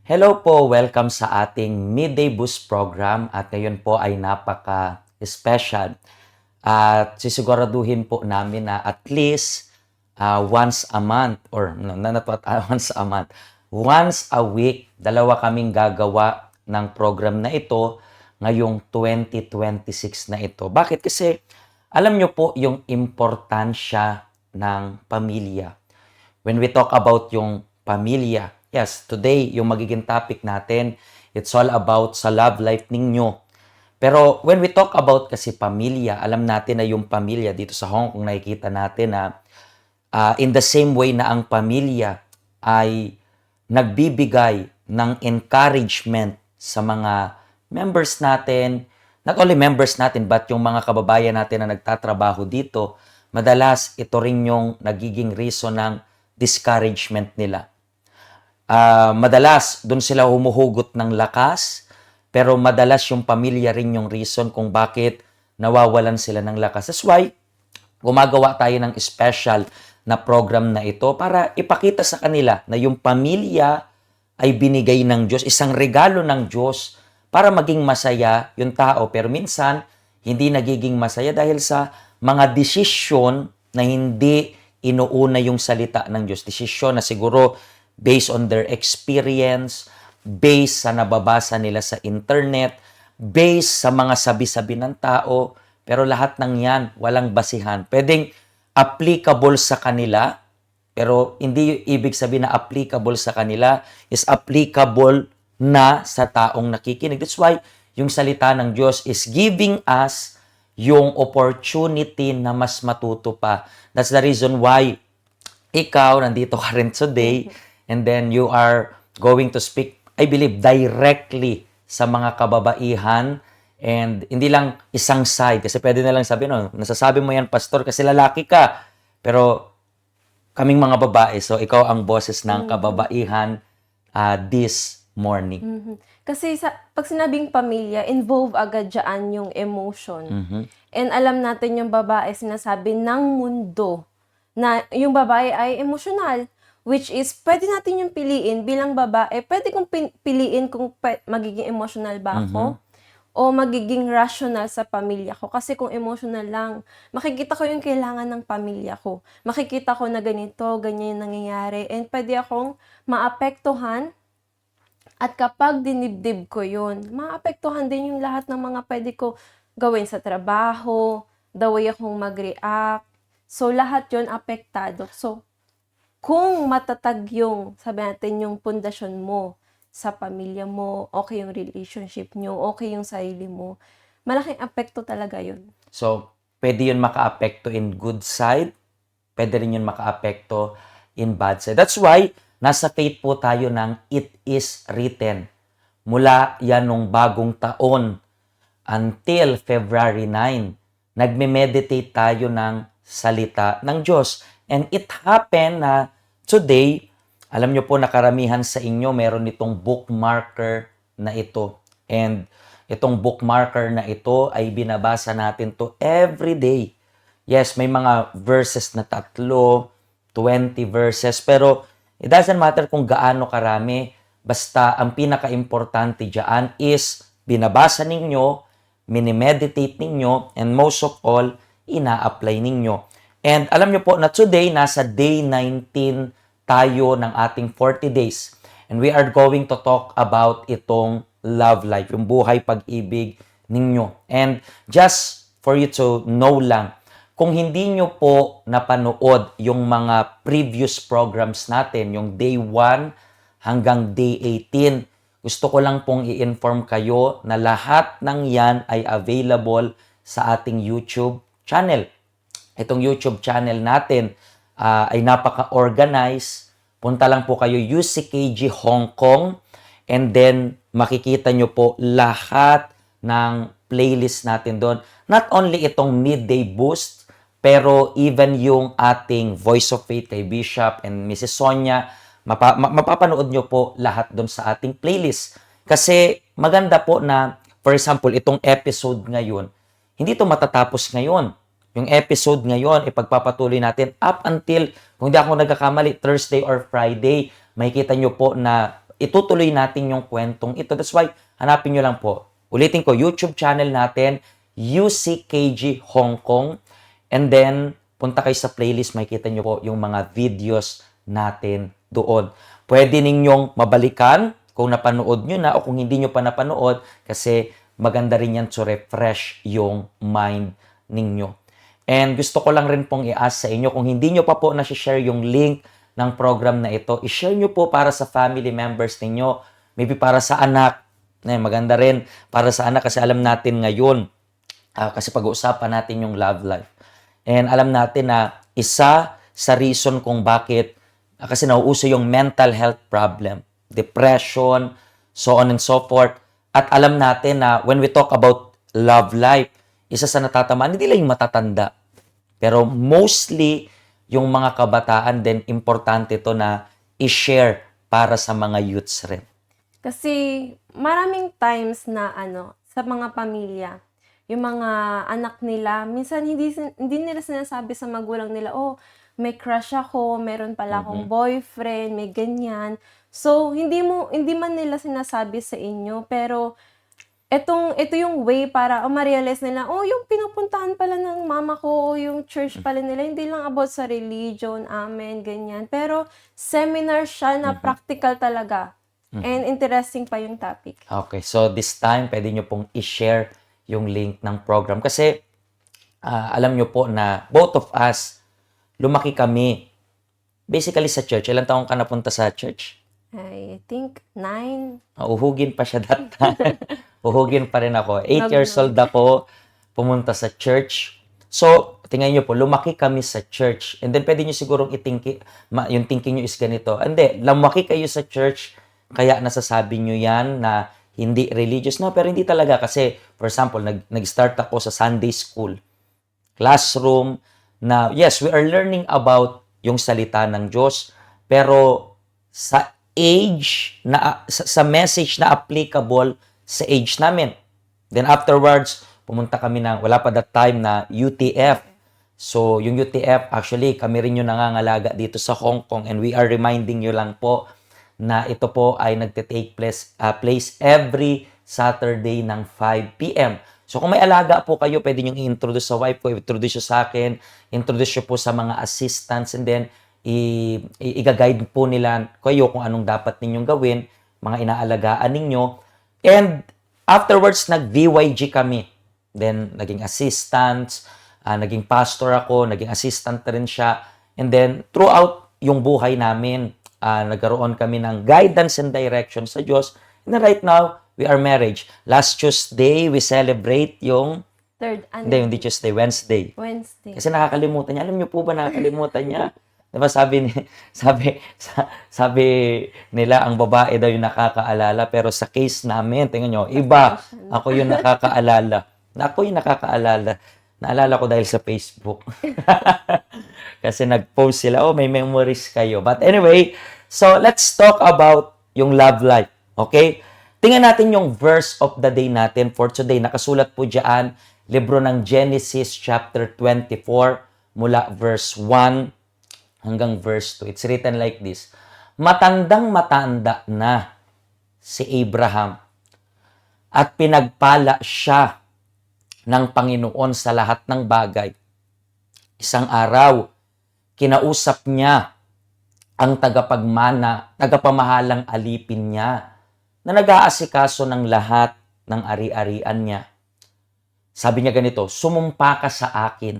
Hello po, welcome sa ating Midday Boost program at ngayon po ay napaka-special at sisiguraduhin po namin na at least once a month or no, not once a month, once a week, dalawa kaming gagawa ng program na ito ngayong 2026 na ito. Bakit? Kasi alam nyo po yung importansya ng pamilya. When we talk about yung pamilya, yes, today, yung magiging topic natin, it's all about sa love life ninyo. Pero when we talk about kasi pamilya, alam natin na yung pamilya dito sa Hong Kong, nakikita natin na in the same way na ang pamilya ay nagbibigay ng encouragement sa mga members natin, not only members natin, but yung mga kababayan natin na nagtatrabaho dito, madalas ito rin yung nagiging reason ng discouragement nila. Madalas doon sila humuhugot ng lakas, pero madalas yung pamilya rin yung reason kung bakit nawawalan sila ng lakas. That's why gumagawa tayo ng special na program na ito para ipakita sa kanila na yung pamilya ay binigay ng Diyos, isang regalo ng Diyos para maging masaya yung tao. Pero minsan, hindi nagiging masaya dahil sa mga desisyon na hindi inuuna yung salita ng Diyos. Desisyon na siguro based on their experience, based sa nababasa nila sa internet, based sa mga sabi-sabi ng tao, pero lahat ng yan, walang basihan. Pwedeng applicable sa kanila, pero hindi ibig sabihin na applicable sa kanila is applicable na sa taong nakikinig. That's why yung salita ng Diyos is giving us yung opportunity na mas matuto pa. That's the reason why ikaw nandito ka rin today and then you are going to speak, I believe, directly sa mga kababaihan and hindi lang isang side. Kasi pwede na lang sabihin, no, nasasabi mo yan, pastor, kasi lalaki ka. Pero kaming mga babae, so ikaw ang boses ng kababaihan this morning. Kasi pag sinabing pamilya, involve agad dyan yung emotion. And alam natin yung babae, sinasabi ng mundo na yung babae ay emotional. Which is, pwede natin yung piliin bilang babae. Pwede kong piliin kung magiging emotional ba ako o magiging rational sa pamilya ko. Kasi kung emotional lang, makikita ko yung kailangan ng pamilya ko. Makikita ko na ganito, ganyan yung nangyayari. And pwede akong maapektuhan. At kapag dinibdib ko yun, maapektuhan din yung lahat ng mga pwede ko gawin sa trabaho, the way akong mag-react. So, lahat yun apektado. So, kung matatag yung, sabi natin, yung pundasyon mo sa pamilya mo, okay yung relationship nyo, okay yung sarili mo, malaking apekto talaga yun. So, pwede yun maka-apekto in good side, pwede rin yun maka-apekto in bad side. That's why, nasa faith po tayo ng it is written. Mula yan nung bagong taon until February 9, nagme-meditate tayo ng salita ng Diyos. And it happened na today, alam nyo po na karamihan sa inyo, meron itong bookmarker na ito. And itong bookmarker na ito ay binabasa natin to every day. Yes, may mga verses na 20 verses, pero it doesn't matter kung gaano karami, basta ang pinaka-importante dyan is binabasa ninyo, minimeditate ninyo, and most of all, ina-apply ninyo. And alam nyo po na today, nasa day 19 tayo ng ating 40 days. And we are going to talk about itong love life, yung buhay pag-ibig ninyo. And just for you to know lang, kung hindi nyo po napanood yung mga previous programs natin, yung day 1 hanggang day 18, gusto ko lang pong i-inform kayo na lahat ng yan ay available sa ating YouTube channel. Itong YouTube channel natin ay napaka-organized. Punta lang po kayo UCKG Hong Kong and then makikita nyo po lahat ng playlist natin doon. Not only itong Midday Boost, pero even yung ating Voice of Faith kay Bishop and Mrs. Sonia, mapapanood nyo po lahat doon sa ating playlist. Kasi maganda po na, for example, itong episode ngayon, hindi ito matatapos ngayon. Yung episode ngayon, ipagpapatuloy natin up until, kung di ako nagkakamali, Thursday or Friday, makikita nyo po na itutuloy natin yung kwentong ito. That's why, hanapin nyo lang po. Ulitin ko, YouTube channel natin, UCKG Hong Kong. And then, punta kayo sa playlist, makikita nyo po yung mga videos natin doon. Pwede ninyong mabalikan kung napanood nyo na o kung hindi nyo pa napanood kasi maganda rin yan to refresh yung mind ninyo. And gusto ko lang rin pong i-ask sa inyo, kung hindi nyo pa po na-share yung link ng program na ito, i-share nyo po para sa family members ninyo, maybe para sa anak. Maganda rin para sa anak kasi alam natin ngayon, kasi pag-uusapan natin yung love life. And alam natin na isa sa reason kung bakit, kasi nauuso yung mental health problem, depression, so on and so forth. At alam natin na when we talk about love life, isa sa natatamaan, hindi lang yung matatanda. Pero mostly, yung mga kabataan din, importante to na i-share para sa mga youths rin. Kasi maraming times na sa mga pamilya, yung mga anak nila, minsan hindi nila sinasabi sa magulang nila, oh, may crush ako, meron pala akong boyfriend, may ganyan. So, hindi man nila sinasabi sa inyo, pero ito yung way para ma-realize nila, oh, yung pinupuntahan pala ng mama ko, o yung church pala nila, hindi lang about sa religion, amen, ganyan. Pero seminar siya na practical talaga. And interesting pa yung topic. Okay, so this time, pwede nyo pong i-share yung link ng program. Kasi, alam nyo po na both of us, lumaki kami, basically sa church. Ilang taong ka napunta sa church? I think 9. Uhugin pa siya that time. Uhugin pa rin ako. 8 years old ako, pumunta sa church. So, tingnan nyo po, lumaki kami sa church. And then, pwede nyo sigurong yung thinking nyo is ganito. Hindi, lumaki kayo sa church, kaya nasasabi nyo yan na hindi religious. No, pero hindi talaga. Kasi, for example, nag-start ako sa Sunday school. Classroom na, yes, we are learning about yung salita ng Diyos. Pero, sa age, sa message na applicable sa age namin. Then afterwards, pumunta kami wala pa that time na UTF. So, yung UTF, actually, kami rin yung nangangalaga dito sa Hong Kong and we are reminding you lang po na ito po ay nagte-take place every Saturday ng 5 p.m. So, kung may alaga po kayo, pwede nyo i-introduce sa wife ko, i-introduce sa akin, introduce nyo po sa mga assistants and then i-guide po nila kayo kung anong dapat ninyong gawin, mga inaalagaan ninyo. And afterwards, nag-VYG kami. Then, naging assistants, naging pastor ako, naging assistant rin siya. And then, throughout yung buhay namin, nagkaroon kami ng guidance and direction sa Diyos. And then right now, we are married. Last Tuesday, we celebrate yung hindi Tuesday, Wednesday. Kasi nakakalimutan niya. Alam niyo po ba nakakalimutan niya? Diba sabi nila ang babae daw yung nakakaalala pero sa case namin, tingnan nyo, iba. Ako yung nakakaalala. Naalala ko dahil sa Facebook. Kasi nag-post sila, oh, may memories kayo. But anyway, so let's talk about yung love life. Okay? Tingnan natin yung verse of the day natin for today. Nakasulat po dyan, libro ng Genesis chapter 24 mula verse 1 hanggang verse 2. It's written like this. Matandang-matanda na si Abraham at pinagpala siya ng Panginoon sa lahat ng bagay. Isang araw, kinausap niya ang tagapamahalang alipin niya na nag-aasikaso ng lahat ng ari-arian niya. Sabi niya ganito, sumumpa ka sa akin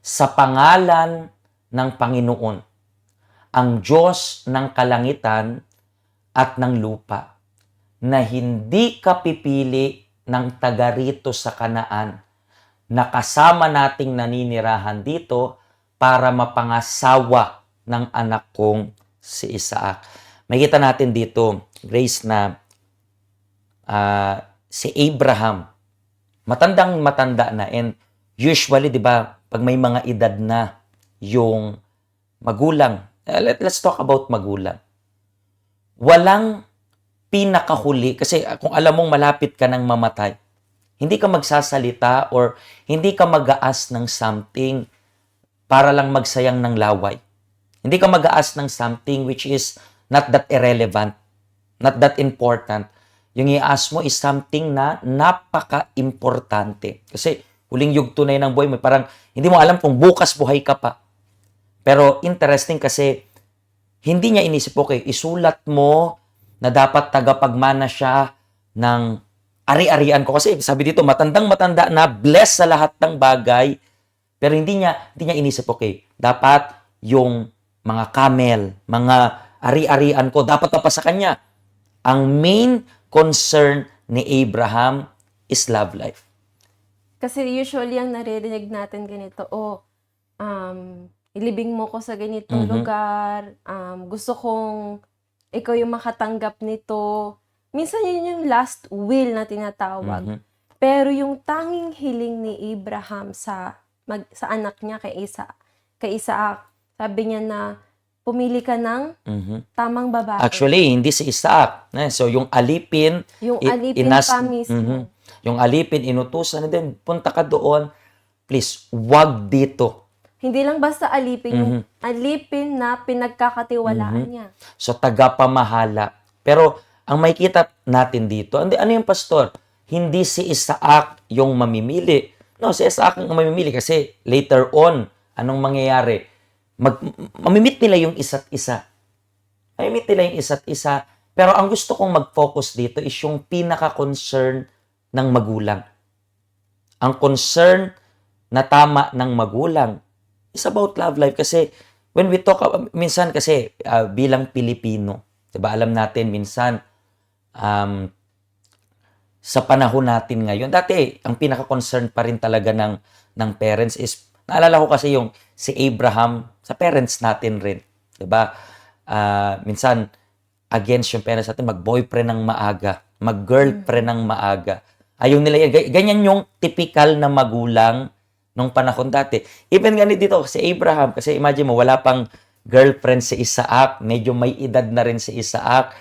sa pangalan ng Panginoon, ang Diyos ng kalangitan at ng lupa, na hindi ka pipili ng taga rito sa Kanaan, na kasama nating naninirahan dito para mapangasawa ng anak kong si Isaac. Makita natin dito, Grace, na si Abraham, matandang-matanda na, and usually, di ba, pag may mga edad na, yung magulang. Let's talk about magulang. Walang pinakahuli, kasi kung alam mong malapit ka ng mamatay, hindi ka magsasalita or hindi ka mag-aas ng something para lang magsayang ng laway. Hindi ka mag-aas ng something which is not that irrelevant. not that important. Yung i-ask mo is something na napaka-importante. Kasi huling yugto na yun ng buhay mo, parang hindi mo alam kung bukas buhay ka pa. Pero interesting kasi hindi niya inisip, okay, isulat mo na dapat tagapagmana siya ng ari-arian ko. Kasi sabi dito, matandang-matanda na, blessed sa lahat ng bagay. Pero hindi niya inisip, okay, dapat yung mga camel, mga ari-arian ko, dapat pa sa kanya. Ang main concern ni Abraham is love life. Kasi usually ang naririnig natin ganito, ilibing mo ko sa ganitong lugar, gusto kong ikaw yung makatanggap nito. Minsan yun yung last will na tinatawag. Pero yung tanging hiling ni Abraham sa anak niya kay Isaac, sabi niya na pumili ka ng tamang babae. Actually, hindi si Isaac. So, yung alipin, Pa mismo. Yung alipin, inutusan na din, punta ka doon, please, wag dito. Hindi lang basta alipin, yung alipin na pinagkakatiwalaan niya. So, tagapamahala. Pero, ang makikita natin dito, ano yung pastor? Hindi si Isaac yung mamimili. No, si Isaac yung mamimili kasi later on, anong mangyayari? Mamimit nila yung isa't isa. Mamimit nila yung isa't isa. Pero ang gusto kong mag-focus dito is yung pinaka-concern ng magulang. Ang concern na tama ng magulang is about love life. Kasi when we talk, minsan kasi bilang Pilipino, diba, alam natin minsan, sa panahon natin ngayon, dati, ang pinaka-concern pa rin talaga ng parents is, naalala ko kasi yung si Abraham, sa parents natin rin. Diba? Minsan, against yung parents natin, mag-boyfriend ng maaga, mag-girlfriend ng maaga. Ayaw nila yan. Ganyan yung typical na magulang nung panahon dati. Even ganito dito, si Abraham, kasi imagine mo, wala pang girlfriend si Isaac, medyo may edad na rin si Isaac,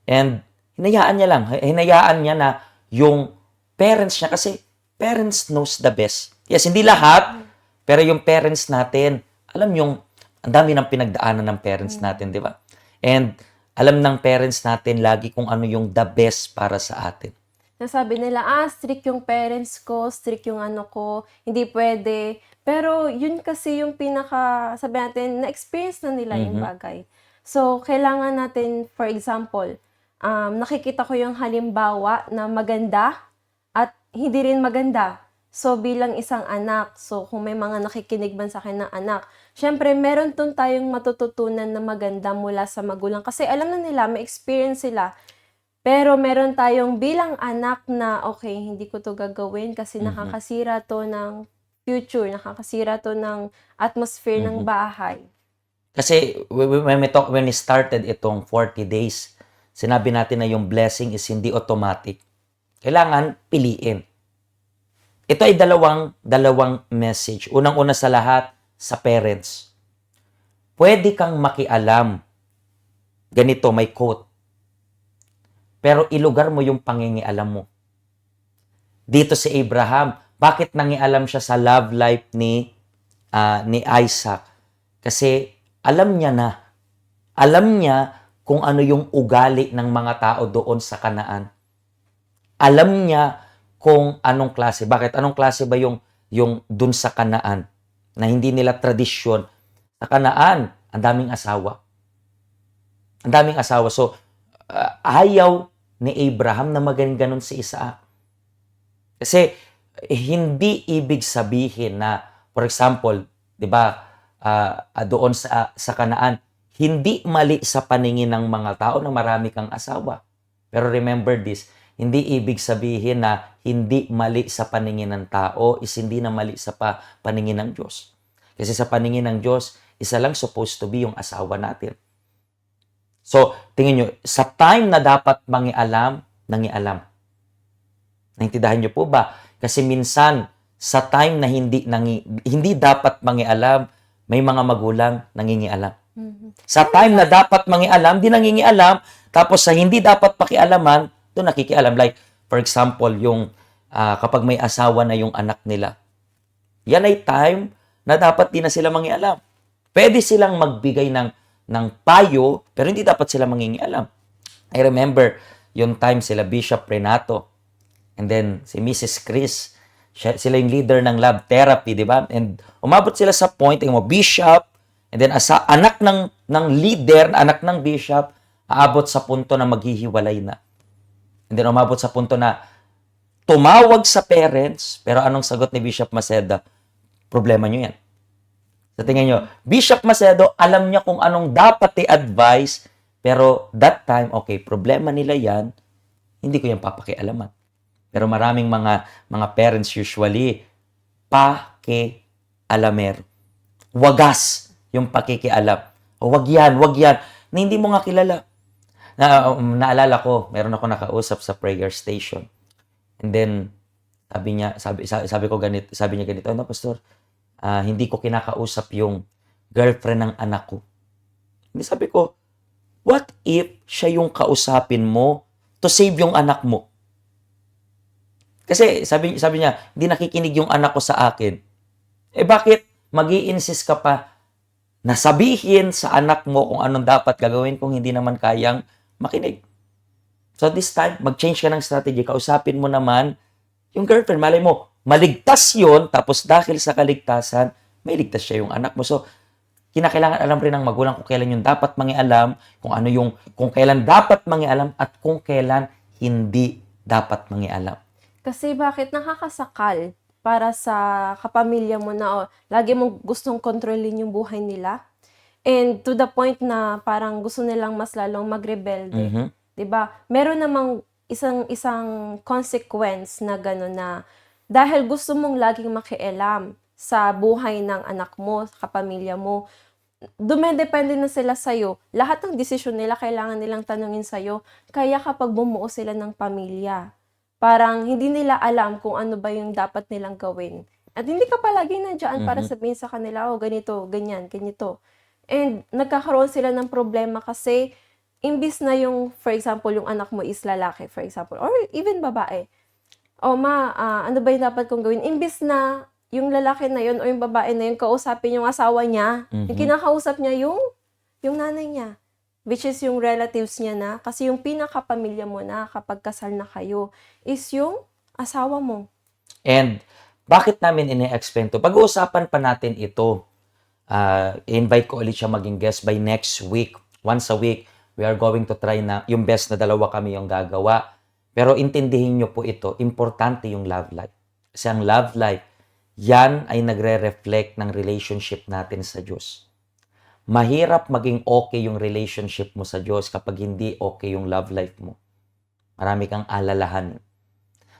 and hinayaan niya na yung parents niya, kasi parents knows the best. Yes, hindi lahat, pero yung parents natin, alam yung, ang dami ng pinagdaanan ng parents natin, di ba? And alam ng parents natin lagi kung ano yung the best para sa atin. Nasabi nila, strict yung parents ko, strict yung ano ko, hindi pwede. Pero yun kasi yung sabi natin, na-experience na nila yung bagay. So, kailangan natin, for example, nakikita ko yung halimbawa na maganda at hindi rin maganda. So, bilang isang anak, so kung may mga nakikinig man sa akin ng anak, syempre, meron tayong matututunan na maganda mula sa magulang. Kasi alam na nila, may experience sila. Pero meron tayong bilang anak na, okay, hindi ko to gagawin kasi nakakasira to ng future, nakakasira to ng atmosphere ng bahay. Kasi when we started itong 40 days, sinabi natin na yung blessing is hindi automatic. Kailangan piliin. Ito ay dalawang message. Unang-una sa lahat, sa parents. Pwede kang makialam. Ganito, may quote. Pero ilugar mo yung pangingialam mo. Dito si Abraham, bakit nangialam siya sa love life ni Isaac? Kasi alam niya kung ano yung ugali ng mga tao doon sa Kanaan. Alam niya kung anong klase. Bakit? Anong klase ba yung doon sa Kanaan? Na hindi nila tradisyon. Sa Kanaan, ang daming asawa. Ang daming asawa. So, ayaw ni Abraham na ganon si Isaac. Kasi, hindi ibig sabihin na, for example, di ba, doon sa Kanaan, hindi mali sa paningin ng mga tao na marami kang asawa. Pero remember this, hindi ibig sabihin na hindi mali sa paningin ng tao is hindi na mali sa paningin ng Diyos. Kasi sa paningin ng Diyos, isa lang supposed to be yung asawa natin. So, tingin nyo, sa time na dapat mangialam, nangialam. Naintindihan nyo po ba? Kasi minsan, sa time na hindi dapat mangialam, may mga magulang nangingialam. Sa time na dapat mangialam, di nangingialam. Tapos sa hindi dapat pakialaman, doon nakikialam. Like, for example, yung kapag may asawa na yung anak nila. Yan ay time na dapat di na sila mangialam. Pwede silang magbigay ng payo, pero hindi dapat sila mangingialam. I remember, yung time sila Bishop Renato, and then si Mrs. Chris, sila yung leader ng love therapy, di ba? And umabot sila sa point, yung mga bishop, and then anak ng leader, anak ng bishop, aabot sa punto na maghihiwalay na. And then umabot sa punto na tumawag sa parents, pero anong sagot ni Bishop Macedo? Problema nyo yan. Sa tingin nyo, Bishop Macedo, alam niya kung anong dapat i-advise, pero that time, okay, problema nila yan, hindi ko yan papakialaman. Pero maraming mga parents usually, pakialamero. Wagas yung pakikialam. O wag yan, na hindi mo nga kilala. Naalala ko, meron ako nakausap sa prayer station. And then, sabi niya ganito, ano, Pastor, hindi ko kinakausap yung girlfriend ng anak ko. Hindi, sabi ko, what if siya yung kausapin mo to save yung anak mo? Kasi sabi niya, hindi nakikinig yung anak ko sa akin. Bakit mag-i-insist ka pa na sabihin sa anak mo kung anong dapat gagawin kung hindi naman kayang makinig? So this time, mag-change ka ng strategy. Kausapin mo naman yung girlfriend. Malay mo, maligtas yun, tapos dahil sa kaligtasan, may ligtas siya yung anak mo. So, kinakailangan alam rin ng magulang kung kailan yung dapat mangialam, kung kailan dapat mangialam, at kung kailan hindi dapat mangialam. Kasi bakit nakakasakal para sa kapamilya mo na lagi mong gustong kontrolin yung buhay nila? And to the point na parang gusto nilang mas lalong magrebelde. Mhm. 'Di ba? Meron namang isang consequence na gano'n na dahil gusto mong laging makialam sa buhay ng anak mo, sa kapamilya mo, dumedepende na sila sa'yo. Lahat ng desisyon nila kailangan nilang tanungin sa'yo. Kaya kapag bumuo sila ng pamilya, parang hindi nila alam kung ano ba yung dapat nilang gawin. At hindi ka palagi nandiyan para sabihin sa kanila, oh, ganito, ganyan, ganito. And nagkakaroon sila ng problema kasi imbis na yung, for example, yung anak mo is lalaki, for example, or even babae. O ano ba yung dapat kong gawin? Imbis na yung lalaki na yun o yung babae na yun, kausapin yung asawa niya, yung kinakausap niya yung nanay niya. Which is yung relatives niya na, kasi yung pinakapamilya mo na kapag kasal na kayo is yung asawa mo. And bakit namin ine-explain to? Pag-uusapan pa natin ito. I-invite ko ulit siya maging guest by next week. Once a week, we are going to try na yung best na dalawa kami yung gagawa. Pero intindihin nyo po ito, importante yung love life. Kasi ang love life, yan ay nagre-reflect ng relationship natin sa Diyos. Mahirap maging okay yung relationship mo sa Diyos kapag hindi okay yung love life mo. Marami kang alalahan.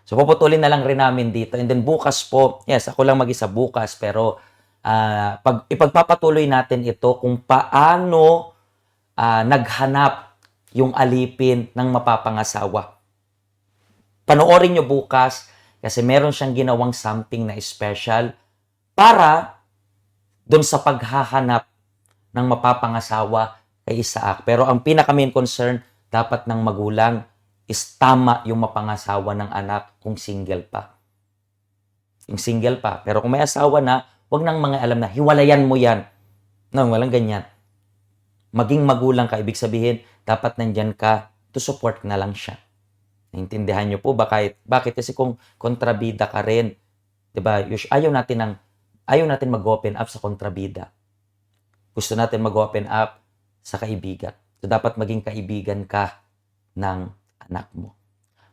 So, puputulin na lang rin namin dito. And then bukas po, yes, ako lang mag-isa bukas, pero ipagpapatuloy natin ito kung paano naghanap yung alipin ng mapapangasawa. Panoorin nyo bukas kasi meron siyang ginawang something na special para doon sa paghahanap ng mapapangasawa kay Isaac. Pero ang pinaka-main concern dapat ng magulang is tama yung mapangasawa ng anak kung single pa. Yung single pa. Pero kung may asawa na, wag nang mga alam na, hiwalayan mo yan. No, walang ganyan. Maging magulang ka, ibig sabihin, dapat nandyan ka to support na lang siya. Naintindihan niyo po bakit? Kasi kung kontrabida ka rin, 'di ba? Ayaw natin mag-open up sa kontrabida. Gusto natin mag-open up sa kaibigan. So, dapat maging kaibigan ka ng anak mo.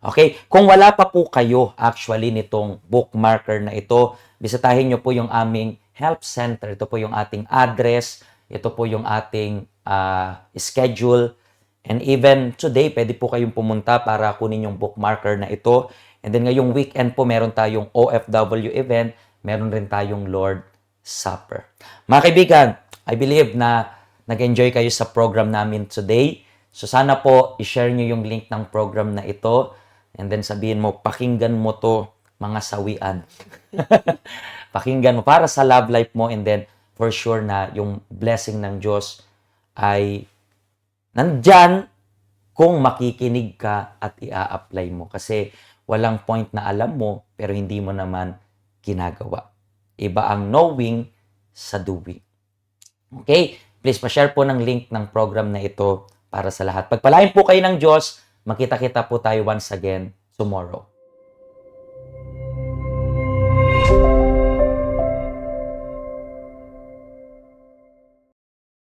Okay? Kung wala pa po kayo actually nitong bookmarker na ito, bisitahin nyo po yung aming help center. Ito po yung ating address. Ito po yung ating schedule. And even today, pwede po kayong pumunta para kunin yung bookmarker na ito. And then ngayong weekend po, meron tayong OFW event. Meron rin tayong Lord Supper. Mga kaibigan, I believe na nag-enjoy kayo sa program namin today. So sana po, i-share nyo yung link ng program na ito. And then sabihin mo, pakinggan mo to mga sawian. Pakinggan mo para sa love life mo. And then for sure na yung blessing ng Diyos ay nandyan kung makikinig ka at i-apply mo. Kasi walang point na alam mo pero hindi mo naman ginagawa. Iba ang knowing sa doing. Okay? Please, pa-share po ng link ng program na ito para sa lahat. Pagpalain po kayo ng Diyos. Makita-kita po tayo once again tomorrow.